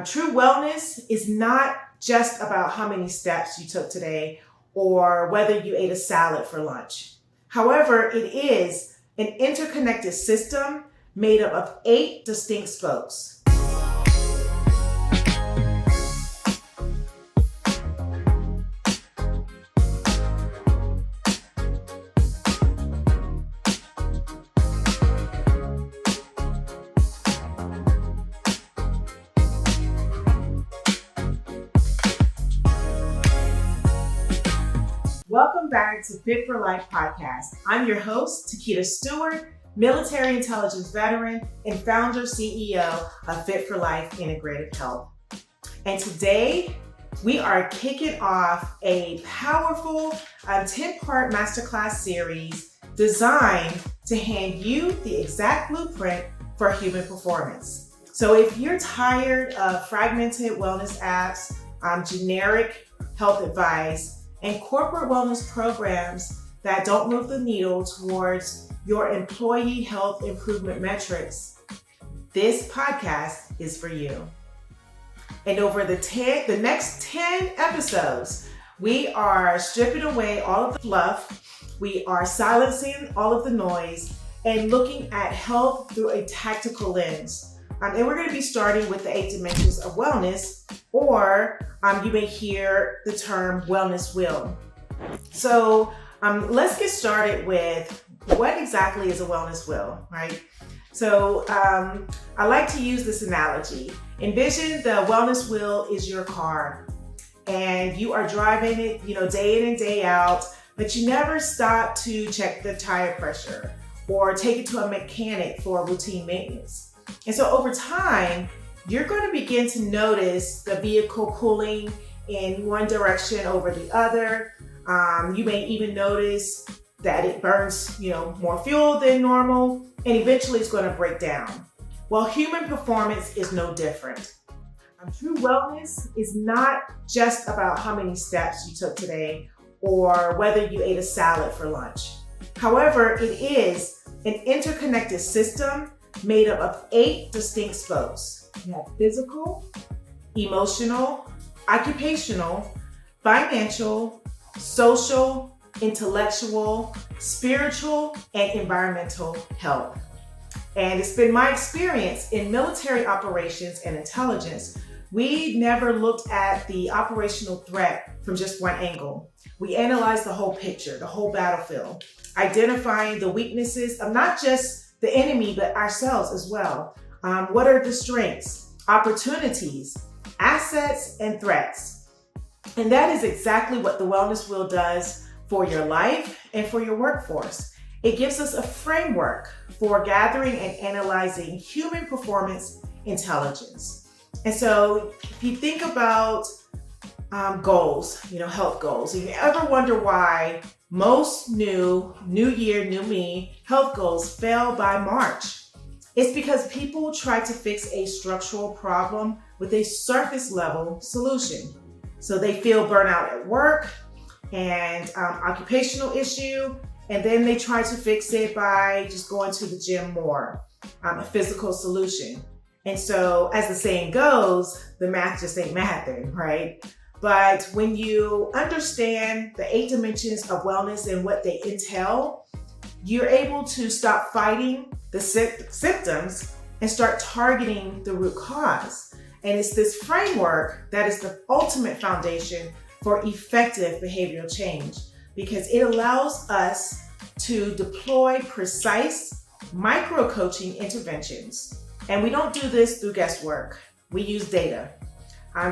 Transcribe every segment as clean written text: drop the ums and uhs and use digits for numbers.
True wellness is not just about how many steps you took today or whether you ate a salad for lunch. However, it is an interconnected system made up of 8 distinct spokes. Welcome back to Phit-4-Lyfe podcast. I'm your host, Tiquita Stewart, military intelligence veteran and founder CEO of Phit-4-Lyfe Integrative Health. And today we are kicking off a powerful 10-part masterclass series designed to hand you the exact blueprint for human performance. So if you're tired of fragmented wellness apps, generic health advice, and corporate wellness programs that don't move the needle towards your employee health improvement metrics, this podcast is for you. And over the next 10 episodes, we are stripping away all of the fluff, we are silencing all of the noise, and looking at health through a tactical lens. And we're going to be starting with the 8 dimensions of wellness, or you may hear the term wellness wheel. So let's get started with what exactly is a wellness wheel, right? So I like to use this analogy. Envision the wellness wheel is your car, and you are driving it, day in and day out, but you never stop to check the tire pressure or take it to a mechanic for routine maintenance. And so over time, you're going to begin to notice the vehicle pulling in one direction over the other. You may even notice that it burns, more fuel than normal, and eventually it's going to break down. Well, human performance is no different. True wellness is not just about how many steps you took today or whether you ate a salad for lunch. However, it is an interconnected system made up of 8 distinct spokes. You have physical, emotional, occupational, financial, social, intellectual, spiritual, and environmental health. And it's been my experience in military operations and intelligence, we never looked at the operational threat from just one angle. We analyzed the whole picture, the whole battlefield, identifying the weaknesses of not just the enemy, but ourselves as well. What are the strengths, opportunities, assets, and threats? And that is exactly what the wellness wheel does for your life and for your workforce. It gives us a framework for gathering and analyzing human performance intelligence. And so if you think about goals, health goals, and you ever wonder why most new year, new me health goals fail by March, it's because people try to fix a structural problem with a surface level solution. So they feel burnout at work and occupational issue, and then they try to fix it by just going to the gym more, a physical solution. And so as the saying goes, the math just ain't mathing, right? But when you understand the 8 dimensions of wellness and what they entail, you're able to stop fighting the symptoms and start targeting the root cause. And it's this framework that is the ultimate foundation for effective behavioral change, because it allows us to deploy precise micro-coaching interventions. And we don't do this through guesswork. We use data.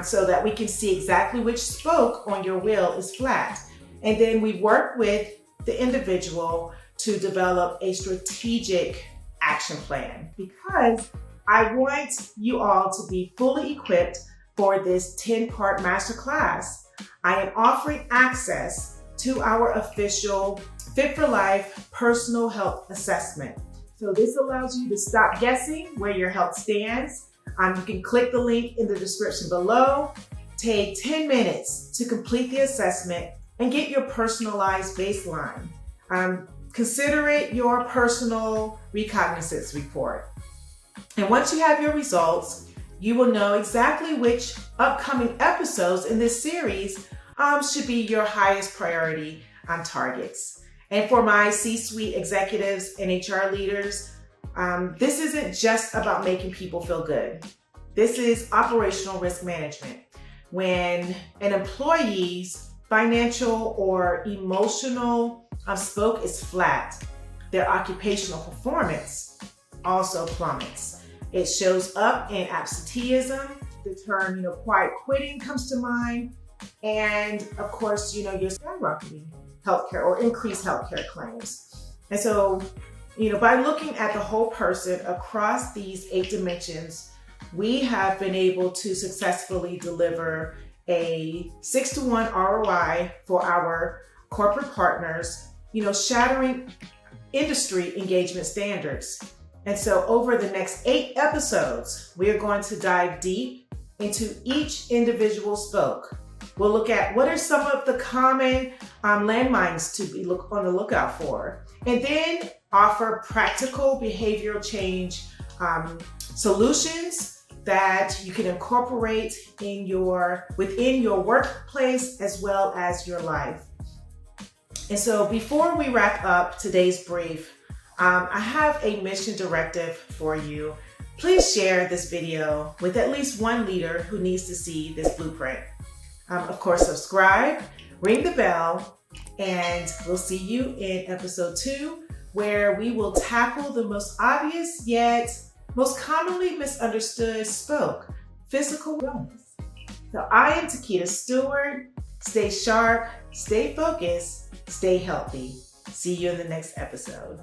So that we can see exactly which spoke on your wheel is flat. And then we work with the individual to develop a strategic action plan, because I want you all to be fully equipped for this 10-part masterclass. I am offering access to our official Phit-4-Lyfe personal health assessment. So this allows you to stop guessing where your health stands. You can click the link in the description below, take 10 minutes to complete the assessment, and get your personalized baseline. Consider it your personal recognizance report. And once you have your results, you will know exactly which upcoming episodes in this series should be your highest priority targets. And for my C-suite executives and HR leaders, this isn't just about making people feel good. This is operational risk management. When an employee's financial or emotional spoke is flat, their occupational performance also plummets. It shows up in absenteeism. The term, quiet quitting comes to mind. And of course, you're skyrocketing healthcare or increased healthcare claims. And so, by looking at the whole person across these 8 dimensions, we have been able to successfully deliver a 6-to-1 ROI for our corporate partners, shattering industry engagement standards. And so over the next 8 episodes, we are going to dive deep into each individual spoke. We'll look at what are some of the common landmines to be on the lookout for, and then offer practical behavioral change solutions that you can incorporate within your workplace as well as your life. And so before we wrap up today's brief, I have a mission directive for you. Please share this video with at least one leader who needs to see this blueprint. Of course, subscribe, ring the bell, and we'll see you in episode 2, where we will tackle the most obvious yet most commonly misunderstood spoke, physical wellness. So I am Tiquita Stewart. Stay sharp, stay focused, stay healthy. See you in the next episode.